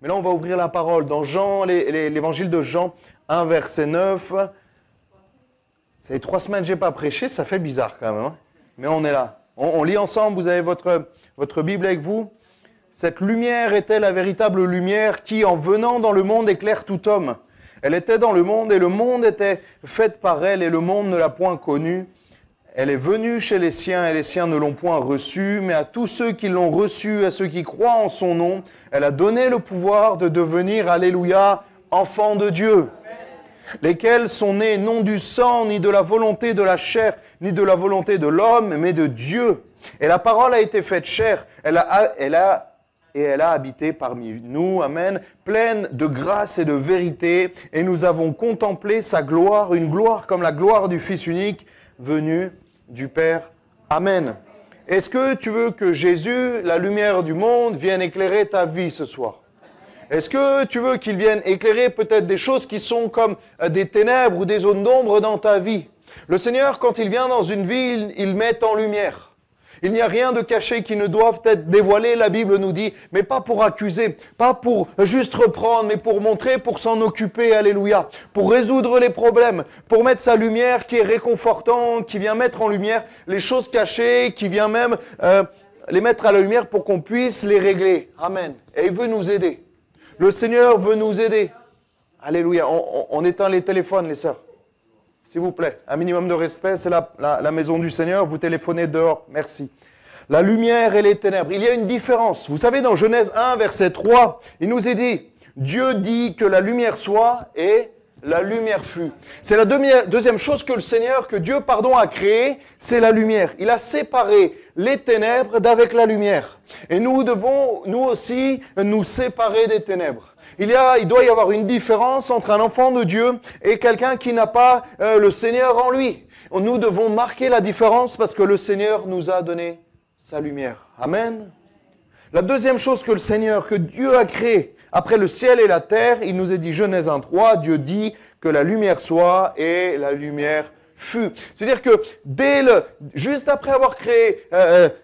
Mais là, on va ouvrir la parole dans Jean, l'évangile de Jean 1, verset 9. Ça fait 3 semaines que je n'ai pas prêché, ça fait bizarre quand même. Hein, mais on est là. On lit ensemble, vous avez votre Bible avec vous. Cette lumière était la véritable lumière qui, en venant dans le monde, éclaire tout homme. Elle était dans le monde et le monde était fait par elle et le monde ne l'a point connue. Elle est venue chez les siens et les siens ne l'ont point reçue, mais à tous ceux qui l'ont reçue, à ceux qui croient en son nom, elle a donné le pouvoir de devenir, alléluia, enfants de Dieu. Lesquels sont nés non du sang, ni de la volonté de la chair, ni de la volonté de l'homme, mais de Dieu. Et la parole a été faite chair, elle a habité parmi nous, amen, pleine de grâce et de vérité, et nous avons contemplé sa gloire, une gloire comme la gloire du Fils unique, venu du Père. Amen. Est-ce que tu veux que Jésus, la lumière du monde, vienne éclairer ta vie ce soir? Est-ce que tu veux qu'il vienne éclairer peut-être des choses qui sont comme des ténèbres ou des zones d'ombre dans ta vie? Le Seigneur, quand il vient dans une ville, il met en lumière. Il n'y a rien de caché qui ne doive être dévoilé, la Bible nous dit, mais pas pour accuser, pas pour juste reprendre, mais pour montrer, pour s'en occuper, alléluia, pour résoudre les problèmes, pour mettre sa lumière qui est réconfortante, qui vient mettre en lumière les choses cachées, qui vient même les mettre à la lumière pour qu'on puisse les régler. Amen. Et il veut nous aider. Le Seigneur veut nous aider. Alléluia. On éteint les téléphones, les sœurs. S'il vous plaît, un minimum de respect, c'est la maison du Seigneur, vous téléphonez dehors, merci. La lumière et les ténèbres, il y a une différence. Vous savez, dans Genèse 1, verset 3, il nous est dit, Dieu dit que la lumière soit et la lumière fut. C'est la deuxième chose que Dieu a créée, c'est la lumière. Il a séparé les ténèbres d'avec la lumière. Et nous devons, nous aussi, nous séparer des ténèbres. Il doit y avoir une différence entre un enfant de Dieu et quelqu'un qui n'a pas le Seigneur en lui. Nous devons marquer la différence parce que le Seigneur nous a donné sa lumière. Amen. La deuxième chose que Dieu a créée, après le ciel et la terre, il nous est dit, Genèse 1:3, Dieu dit que la lumière soit et la lumière fut. C'est-à-dire que juste après avoir créé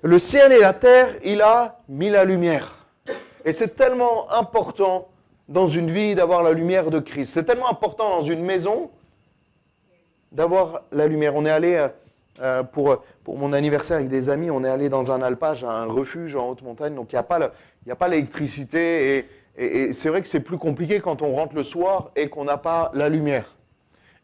le ciel et la terre, il a mis la lumière. Et c'est tellement important dans une vie d'avoir la lumière de Christ. C'est tellement important dans une maison d'avoir la lumière. On est allé pour mon anniversaire avec des amis, on est allé dans un alpage, un refuge en haute montagne, donc il n'y a pas l'électricité et c'est vrai que c'est plus compliqué quand on rentre le soir et qu'on n'a pas la lumière.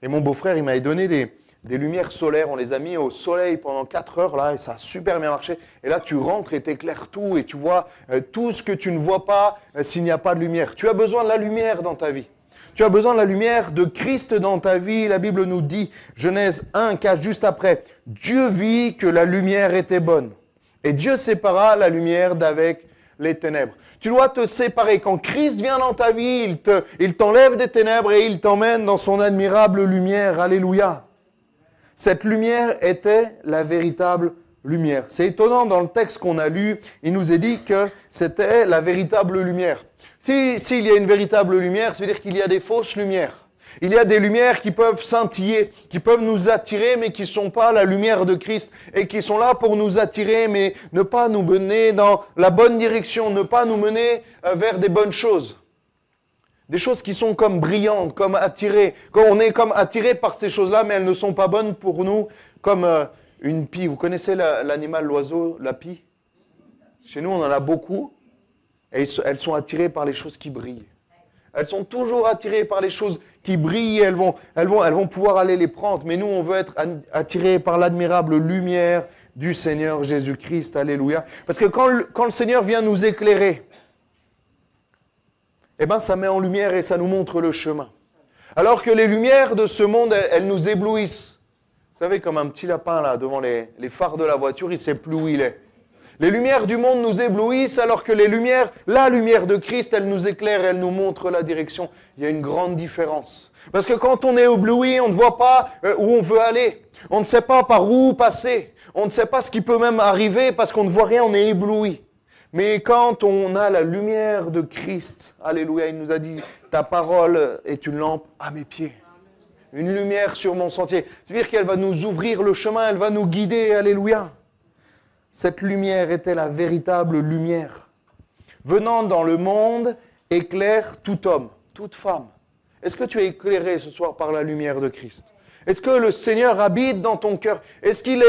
Et mon beau-frère, il m'avait donné des lumières solaires, on les a mis au soleil pendant 4 heures là et ça a super bien marché. Et là tu rentres et t'éclaires tout et tu vois tout ce que tu ne vois pas s'il n'y a pas de lumière. Tu as besoin de la lumière dans ta vie. Tu as besoin de la lumière de Christ dans ta vie. La Bible nous dit, Genèse 1:4, juste après, Dieu vit que la lumière était bonne. Et Dieu sépara la lumière d'avec les ténèbres. Tu dois te séparer. Quand Christ vient dans ta vie, il t'enlève des ténèbres et il t'emmène dans son admirable lumière. Alléluia. Cette lumière était la véritable lumière. C'est étonnant, dans le texte qu'on a lu, il nous est dit que c'était la véritable lumière. S'il y a une véritable lumière, ça veut dire qu'il y a des fausses lumières. Il y a des lumières qui peuvent scintiller, qui peuvent nous attirer, mais qui ne sont pas la lumière de Christ, et qui sont là pour nous attirer, mais ne pas nous mener dans la bonne direction, ne pas nous mener vers des bonnes choses. Des choses qui sont comme brillantes, comme attirées. Quand on est comme attiré par ces choses-là, mais elles ne sont pas bonnes pour nous, comme une pie. Vous connaissez l'animal, l'oiseau, la pie? Chez nous, on en a beaucoup. Et elles sont attirées par les choses qui brillent. Elles sont toujours attirées par les choses qui brillent. Elles vont pouvoir aller les prendre. Mais nous, on veut être attirés par l'admirable lumière du Seigneur Jésus-Christ. Alléluia. Parce que quand le Seigneur vient nous éclairer, eh ben, ça met en lumière et ça nous montre le chemin. Alors que les lumières de ce monde, elles nous éblouissent. Vous savez, comme un petit lapin là, devant les phares de la voiture, il ne sait plus où il est. Les lumières du monde nous éblouissent alors que la lumière de Christ, elle nous éclaire, elle nous montre la direction. Il y a une grande différence. Parce que quand on est ébloui, on ne voit pas où on veut aller. On ne sait pas par où passer. On ne sait pas ce qui peut même arriver parce qu'on ne voit rien, on est ébloui. Mais quand on a la lumière de Christ, alléluia, il nous a dit, ta parole est une lampe à mes pieds. Une lumière sur mon sentier. C'est-à-dire qu'elle va nous ouvrir le chemin, elle va nous guider, alléluia. Cette lumière était la véritable lumière. Venant dans le monde, éclaire tout homme, toute femme. Est-ce que tu es éclairé ce soir par la lumière de Christ? Est-ce que le Seigneur habite dans ton cœur? Est-ce qu'il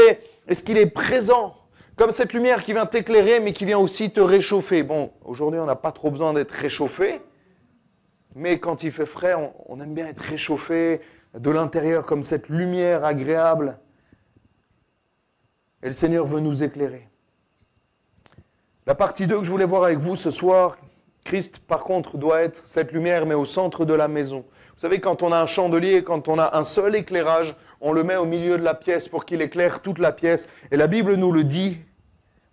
est présent? Comme cette lumière qui vient t'éclairer, mais qui vient aussi te réchauffer. Bon, aujourd'hui, on n'a pas trop besoin d'être réchauffé, mais quand il fait frais, on aime bien être réchauffé de l'intérieur, comme cette lumière agréable. Et le Seigneur veut nous éclairer. La partie 2 que je voulais voir avec vous ce soir, Christ, par contre, doit être cette lumière, mais au centre de la maison. Vous savez, quand on a un chandelier, quand on a un seul éclairage, on le met au milieu de la pièce pour qu'il éclaire toute la pièce. Et la Bible nous le dit.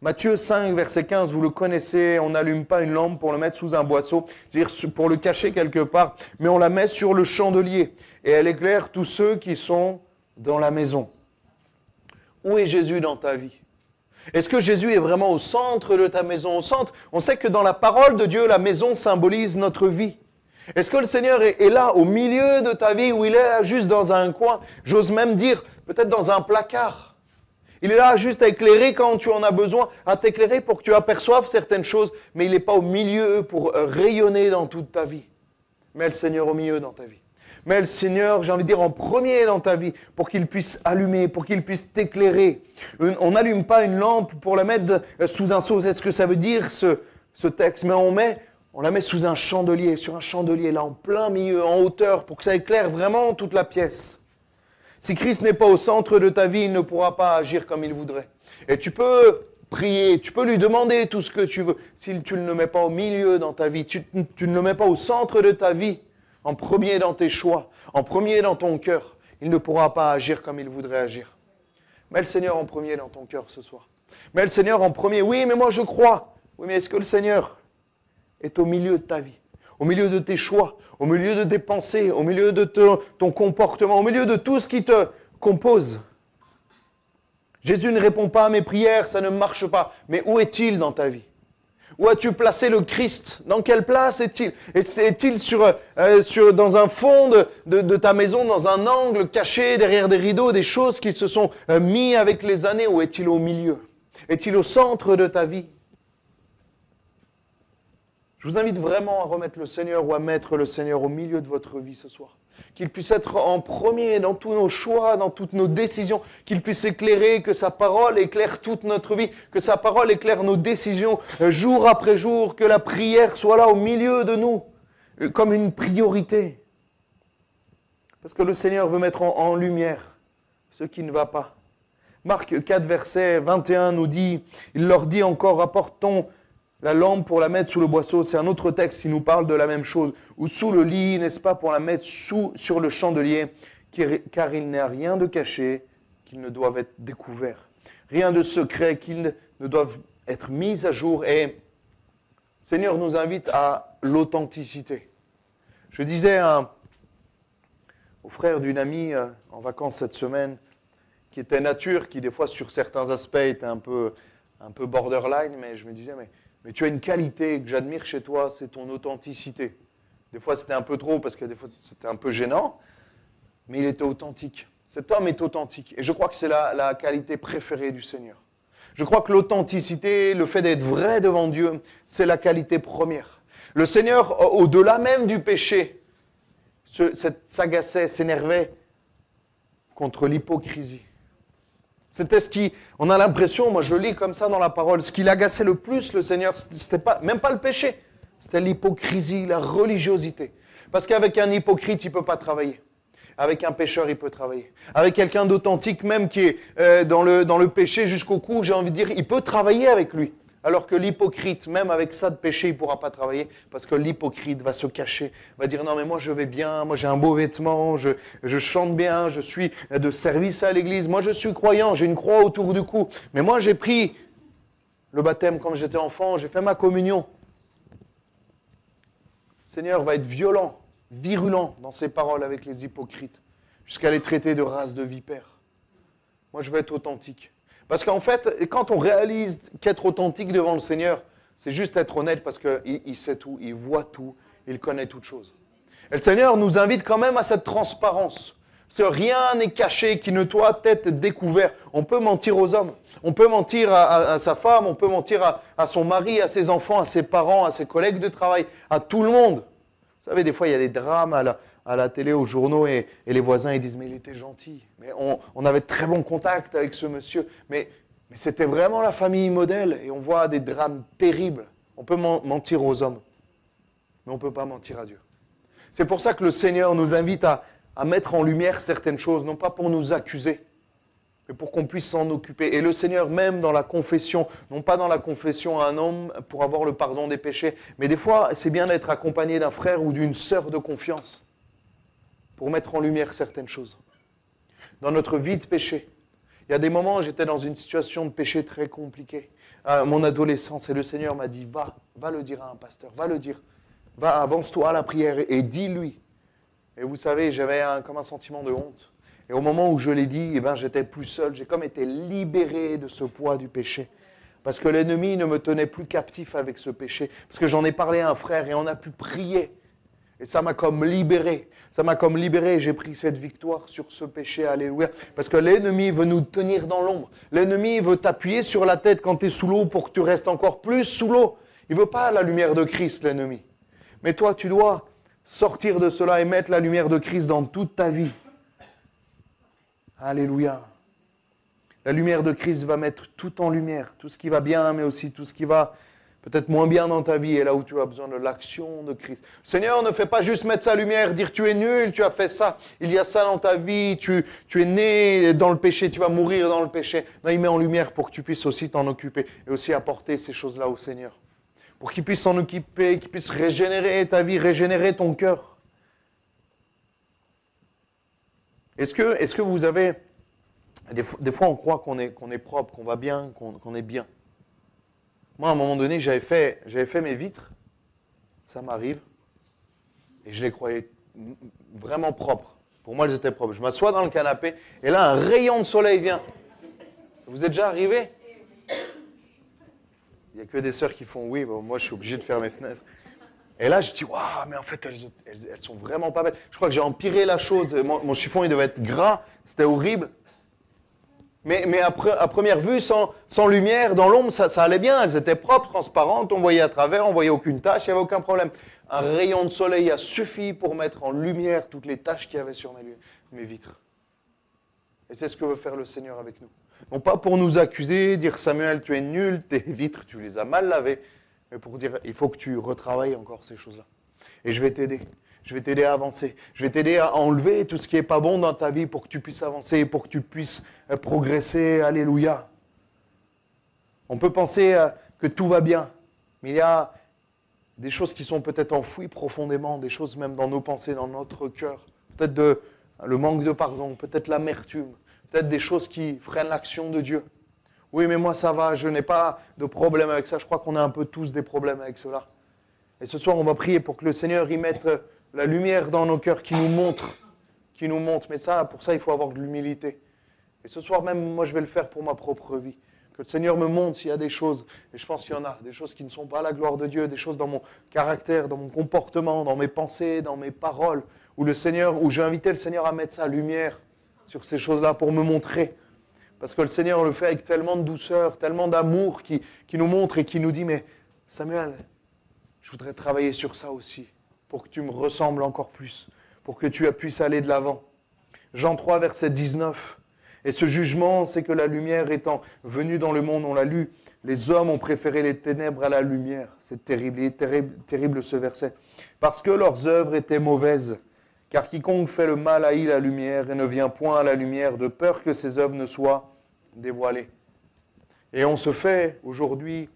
Matthieu 5, verset 15, vous le connaissez, on n'allume pas une lampe pour le mettre sous un boisseau, c'est-à-dire pour le cacher quelque part, mais on la met sur le chandelier. Et elle éclaire tous ceux qui sont dans la maison. Où est Jésus dans ta vie? Est-ce que Jésus est vraiment au centre de ta maison? Au centre, on sait que dans la parole de Dieu, la maison symbolise notre vie. Est-ce que le Seigneur est là, au milieu de ta vie, ou il est là juste dans un coin? J'ose même dire, peut-être dans un placard. Il est là juste à éclairer quand tu en as besoin, à t'éclairer pour que tu aperçoives certaines choses, mais il n'est pas au milieu pour rayonner dans toute ta vie. Mets le Seigneur au milieu dans ta vie. Mets le Seigneur, j'ai envie de dire, en premier dans ta vie, pour qu'il puisse allumer, pour qu'il puisse t'éclairer. On n'allume pas une lampe pour la mettre sous un seau. C'est ce que ça veut dire, ce texte. Mais on la met sous un chandelier, sur un chandelier, là, en plein milieu, en hauteur, pour que ça éclaire vraiment toute la pièce. Si Christ n'est pas au centre de ta vie, il ne pourra pas agir comme il voudrait. Et tu peux prier, tu peux lui demander tout ce que tu veux. Si tu ne le mets pas au milieu dans ta vie, tu ne le mets pas au centre de ta vie, en premier dans tes choix, en premier dans ton cœur, il ne pourra pas agir comme il voudrait agir. Mets le Seigneur en premier dans ton cœur ce soir. Mets le Seigneur en premier. Oui, mais moi je crois. Oui, mais est-ce que le Seigneur est au milieu de ta vie, au milieu de tes choix, au milieu de tes pensées, au milieu de ton comportement, au milieu de tout ce qui te compose? Jésus ne répond pas à mes prières, ça ne marche pas. Mais où est-il dans ta vie? Où as-tu placé le Christ? Dans quelle place est-il? Est-il dans un fond de ta maison, dans un angle caché derrière des rideaux, des choses qui se sont mis avec les années? Ou est-il au milieu? Est-il au centre de ta vie? Je vous invite vraiment à remettre le Seigneur ou à mettre le Seigneur au milieu de votre vie ce soir. Qu'il puisse être en premier dans tous nos choix, dans toutes nos décisions. Qu'il puisse éclairer, que sa parole éclaire toute notre vie. Que sa parole éclaire nos décisions jour après jour. Que la prière soit là au milieu de nous, comme une priorité. Parce que le Seigneur veut mettre en lumière ce qui ne va pas. Marc 4, verset 21 nous dit, il leur dit encore, apportons la lampe pour la mettre sous le boisseau. C'est un autre texte qui nous parle de la même chose. Ou sous le lit, n'est-ce pas, pour la mettre sur le chandelier, car il n'y a rien de caché qu'ils ne doivent être découverts. Rien de secret qu'ils ne doivent être mis à jour. Et le Seigneur nous invite à l'authenticité. Je disais au frère d'une amie en vacances cette semaine, qui était nature, qui des fois sur certains aspects était un peu borderline, mais je me disais, mais tu as une qualité que j'admire chez toi, c'est ton authenticité. Des fois, c'était un peu trop parce que des fois, c'était un peu gênant, mais il était authentique. Cet homme est authentique. Et je crois que c'est la qualité préférée du Seigneur. Je crois que l'authenticité, le fait d'être vrai devant Dieu, c'est la qualité première. Le Seigneur, au-delà même du péché, s'agaçait, s'énervait contre l'hypocrisie. C'était on a l'impression, moi je lis comme ça dans la parole, ce qui l'agaçait le plus le Seigneur, c'était même pas le péché, c'était l'hypocrisie, la religiosité. Parce qu'avec un hypocrite, il ne peut pas travailler. Avec un pécheur, il peut travailler. Avec quelqu'un d'authentique même qui est dans le péché jusqu'au cou, j'ai envie de dire, il peut travailler avec lui. Alors que l'hypocrite, même avec ça de péché, il ne pourra pas travailler parce que l'hypocrite va se cacher, va dire non mais moi je vais bien, moi j'ai un beau vêtement, je chante bien, je suis de service à l'église, moi je suis croyant, j'ai une croix autour du cou, mais moi j'ai pris le baptême quand j'étais enfant, j'ai fait ma communion. Le Seigneur va être violent, virulent dans ses paroles avec les hypocrites, jusqu'à les traiter de race de vipères. Moi je veux être authentique. Parce qu'en fait, quand on réalise qu'être authentique devant le Seigneur, c'est juste être honnête parce qu'il sait tout, il voit tout, il connaît toutes choses. Et le Seigneur nous invite quand même à cette transparence. Parce que rien n'est caché qui ne doit être découvert. On peut mentir aux hommes, on peut mentir à sa femme, on peut mentir à son mari, à ses enfants, à ses parents, à ses collègues de travail, à tout le monde. Vous savez, des fois, il y a des drames à la télé, aux journaux, et les voisins ils disent « mais il était gentil, mais on avait de très bon contact avec ce monsieur, mais c'était vraiment la famille modèle », et on voit des drames terribles. On peut mentir aux hommes, mais on ne peut pas mentir à Dieu. C'est pour ça que le Seigneur nous invite à mettre en lumière certaines choses, non pas pour nous accuser, mais pour qu'on puisse s'en occuper. Et le Seigneur, même dans la confession, non pas dans la confession à un homme pour avoir le pardon des péchés, mais des fois, c'est bien d'être accompagné d'un frère ou d'une sœur de confiance pour mettre en lumière certaines choses. Dans notre vie de péché, il y a des moments où j'étais dans une situation de péché très compliquée, à mon adolescence, et le Seigneur m'a dit, va le dire à un pasteur, va le dire, va, avance-toi à la prière et dis-lui. Et vous savez, j'avais comme un sentiment de honte. Et au moment où je l'ai dit, j'étais plus seul. J'ai comme été libéré de ce poids du péché. Parce que l'ennemi ne me tenait plus captif avec ce péché. Parce que j'en ai parlé à un frère et on a pu prier. Et ça m'a comme libéré. Ça m'a comme libéré. J'ai pris cette victoire sur ce péché. Alléluia. Parce que l'ennemi veut nous tenir dans l'ombre. L'ennemi veut t'appuyer sur la tête quand tu es sous l'eau pour que tu restes encore plus sous l'eau. Il ne veut pas la lumière de Christ, l'ennemi. Mais toi, tu dois sortir de cela et mettre la lumière de Christ dans toute ta vie. Alléluia. La lumière de Christ va mettre tout en lumière, tout ce qui va bien, mais aussi tout ce qui va peut-être moins bien dans ta vie, et là où tu as besoin de l'action de Christ. Le Seigneur ne fait pas juste mettre sa lumière, dire tu es nul, tu as fait ça, il y a ça dans ta vie, tu es né dans le péché, tu vas mourir dans le péché. Non, il met en lumière pour que tu puisses aussi t'en occuper et aussi apporter ces choses-là au Seigneur. Pour qu'il puisse s'en occuper, qu'il puisse régénérer ta vie, régénérer ton cœur. Est-ce que vous avez... Des fois, on croit qu'on est propre, qu'on va bien, qu'on est bien. Moi, à un moment donné, j'avais fait mes vitres. Ça m'arrive. Et je les croyais vraiment propres. Pour moi, elles étaient propres. Je m'assois dans le canapé, et là, un rayon de soleil vient. Ça vous est déjà arrivé? Il n'y a que des sœurs qui font oui. Bon, moi, je suis obligé de fermer mes fenêtres. Et là, je dis, waouh, mais en fait, elles sont vraiment pas belles. Je crois que j'ai empiré la chose. Mon chiffon, il devait être gras. C'était horrible. Mais à première vue, sans lumière, dans l'ombre, ça allait bien. Elles étaient propres, transparentes. On voyait à travers, on voyait aucune tache. Il n'y avait aucun problème. Un rayon de soleil a suffi pour mettre en lumière toutes les taches qu'il y avait sur mes vitres. Et c'est ce que veut faire le Seigneur avec nous. Non pas pour nous accuser, dire, Samuel, tu es nul, tes vitres, tu les as mal lavées. Mais pour dire, il faut que tu retravailles encore ces choses-là. Et je vais t'aider. Je vais t'aider à avancer. Je vais t'aider à enlever tout ce qui n'est pas bon dans ta vie pour que tu puisses avancer, pour que tu puisses progresser. Alléluia. On peut penser que tout va bien, mais il y a des choses qui sont peut-être enfouies profondément, des choses même dans nos pensées, dans notre cœur. Peut-être le manque de pardon, peut-être l'amertume, peut-être des choses qui freinent l'action de Dieu. Oui, mais moi ça va, je n'ai pas de problème avec ça. Je crois qu'on a un peu tous des problèmes avec cela. Et ce soir, on va prier pour que le Seigneur y mette la lumière dans nos cœurs qui nous montre. Mais ça, pour ça, il faut avoir de l'humilité. Et ce soir même, moi, je vais le faire pour ma propre vie. Que le Seigneur me montre s'il y a des choses, et je pense qu'il y en a, des choses qui ne sont pas à la gloire de Dieu, des choses dans mon caractère, dans mon comportement, dans mes pensées, dans mes paroles, où je vais inviter le Seigneur à mettre sa lumière sur ces choses-là pour me montrer. Parce que le Seigneur le fait avec tellement de douceur, tellement d'amour qui nous montre et qui nous dit, mais Samuel, je voudrais travailler sur ça aussi, pour que tu me ressembles encore plus, pour que tu puisses aller de l'avant. Jean 3, verset 19. Et ce jugement, c'est que la lumière étant venue dans le monde, on l'a lu, les hommes ont préféré les ténèbres à la lumière. C'est terrible, il est terrible, terrible ce verset. Parce que leurs œuvres étaient mauvaises. Car quiconque fait le mal haït la lumière et ne vient point à la lumière de peur que ses œuvres ne soient dévoilées. Et on se fait aujourd'hui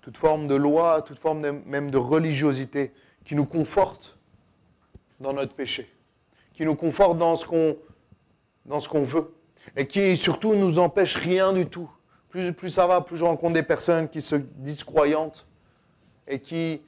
toute forme de loi, toute forme même de religiosité qui nous conforte dans notre péché, qui nous conforte dans ce qu'on veut et qui surtout nous empêche rien du tout. Plus ça va, plus je rencontre des personnes qui se disent croyantes et qui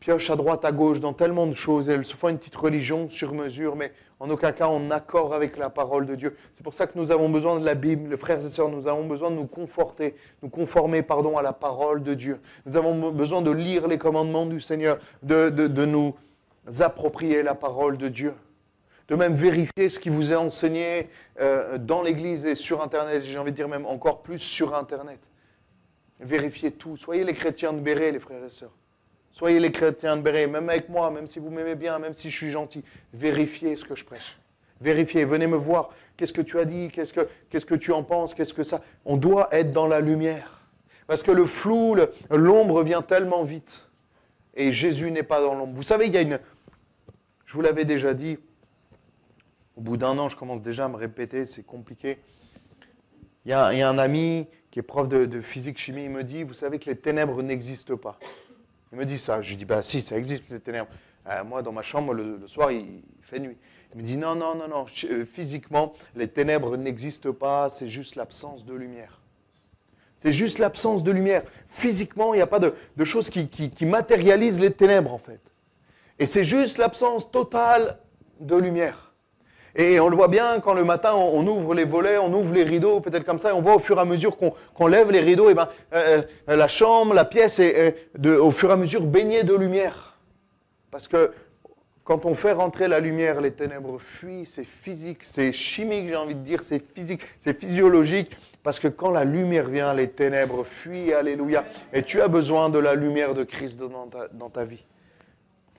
piochent à droite, à gauche dans tellement de choses. Elles se font une petite religion sur mesure, mais en aucun cas en accord avec la parole de Dieu. C'est pour ça que nous avons besoin de la Bible, les frères et sœurs, nous avons besoin de nous conformer à la parole de Dieu. Nous avons besoin de lire les commandements du Seigneur, de nous approprier la parole de Dieu. De même, vérifiez ce qui vous est enseigné dans l'Église et sur Internet. J'ai envie de dire même encore plus sur Internet. Vérifiez tout. Soyez les chrétiens de Béret, les frères et sœurs. Soyez les chrétiens de Béret, même avec moi, même si vous m'aimez bien, même si je suis gentil. Vérifiez ce que je prêche. Vérifiez, venez me voir. Qu'est-ce que tu as dit? Qu'est-ce que tu en penses? Qu'est-ce que ça? On doit être dans la lumière. Parce que le flou, l'ombre vient tellement vite. Et Jésus n'est pas dans l'ombre. Vous savez, il y a une... Je vous l'avais déjà dit. Au bout d'un an, je commence déjà à me répéter, c'est compliqué. Il y a un ami qui est prof de physique-chimie, il me dit, vous savez que les ténèbres n'existent pas. Il me dit ça. Je dis, bah si, ça existe, les ténèbres. Moi, dans ma chambre, le soir, il fait nuit. Il me dit, non, physiquement, les ténèbres n'existent pas, c'est juste l'absence de lumière. C'est juste l'absence de lumière. Physiquement, il n'y a pas de choses qui matérialisent les ténèbres, en fait. Et c'est juste l'absence totale de lumière. Et on le voit bien quand le matin, on ouvre les volets, on ouvre les rideaux, peut-être comme ça, et on voit au fur et à mesure qu'on lève les rideaux, et la chambre, la pièce est au fur et à mesure baignée de lumière. Parce que quand on fait rentrer la lumière, les ténèbres fuient, c'est physique, c'est chimique, j'ai envie de dire, c'est physique, c'est physiologique. Parce que quand la lumière vient, les ténèbres fuient, alléluia. Et tu as besoin de la lumière de Christ dans ta vie.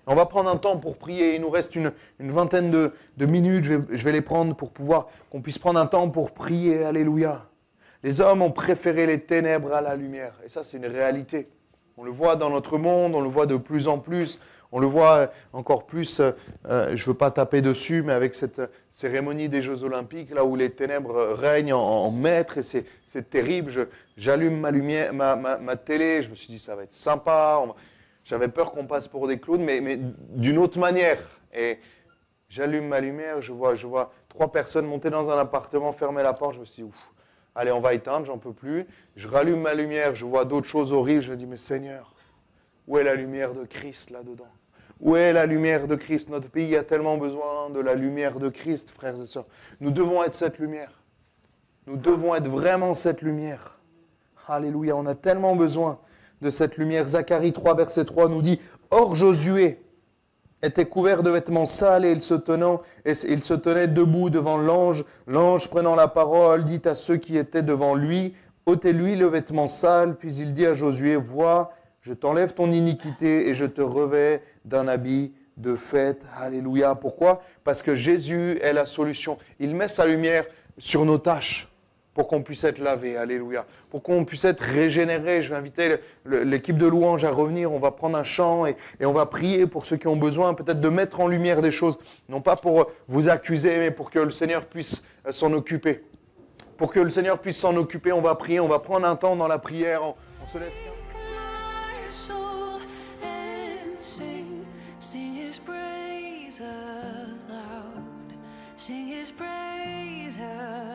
On va prendre un temps pour prier. Il nous reste une vingtaine de minutes. Je vais les prendre pour qu'on puisse prendre un temps pour prier. Alléluia. Les hommes ont préféré les ténèbres à la lumière. Et ça, c'est une réalité. On le voit dans notre monde, on le voit de plus en plus. On le voit encore plus, je ne veux pas taper dessus, mais avec cette cérémonie des Jeux Olympiques, là où les ténèbres règnent en maître, et c'est terrible. J'allume ma lumière, ma télé, je me suis dit ça va être sympa. J'avais peur qu'on passe pour des clowns, mais d'une autre manière. Et j'allume ma lumière, je vois 3 personnes monter dans un appartement, fermer la porte, je me suis dit, ouf, allez, on va éteindre, j'en peux plus. Je rallume ma lumière, je vois d'autres choses horribles, je me dis, mais Seigneur, où est la lumière de Christ là-dedans? Où est la lumière de Christ? Notre pays a tellement besoin de la lumière de Christ, frères et sœurs. Nous devons être cette lumière. Nous devons être vraiment cette lumière. Alléluia, on a tellement besoin de cette lumière. Zacharie 3, verset 3 nous dit, « Or Josué était couvert de vêtements sales et il se tenait debout devant l'ange. L'ange prenant la parole dit à ceux qui étaient devant lui, « ôtez-lui le vêtement sale. » Puis il dit à Josué, « Vois, je t'enlève ton iniquité et je te revêts d'un habit de fête. » Alléluia. Pourquoi? Parce que Jésus est la solution. Il met sa lumière sur nos tâches pour qu'on puisse être lavé. Alléluia. Pour qu'on puisse être régénéré. Je vais inviter l'équipe de louange à revenir. On va prendre un chant et on va prier pour ceux qui ont besoin peut-être de mettre en lumière des choses. Non pas pour vous accuser, mais pour que le Seigneur puisse s'en occuper. Pour que le Seigneur puisse s'en occuper, on va prier. On va prendre un temps dans la prière. On se laisse... Sing his praise aloud, sing his praise aloud.